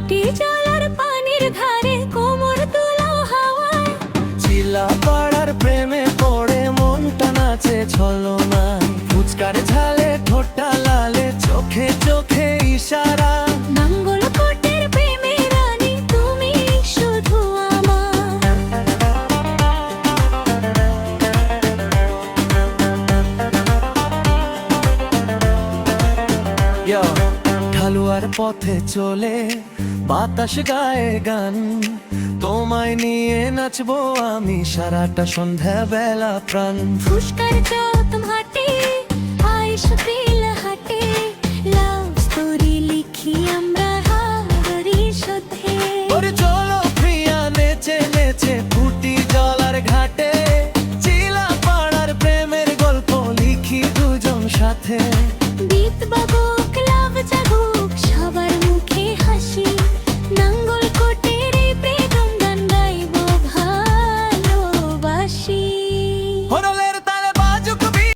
মাটি জলার পানির ধারে কোমর তুলো হাওয়ায়, চিলা পাড়ার প্রেমে পড়ে মনটা নাচে ছলনায়, ফুচকার ঝালে ঠোঁটটা লালে, চোখে চোখে ইশারা। নাঙ্গল কোটের প্রেমে রানী তুমি শুধু আমার। ঢালুয়ার পথে চলে বাতাস গায়ে গান, তোমায় নিয়ে নাচবো আমি সারাটা সন্ধ্যা বেলা প্রাণ। ফুসকার চোখ মাটি আইস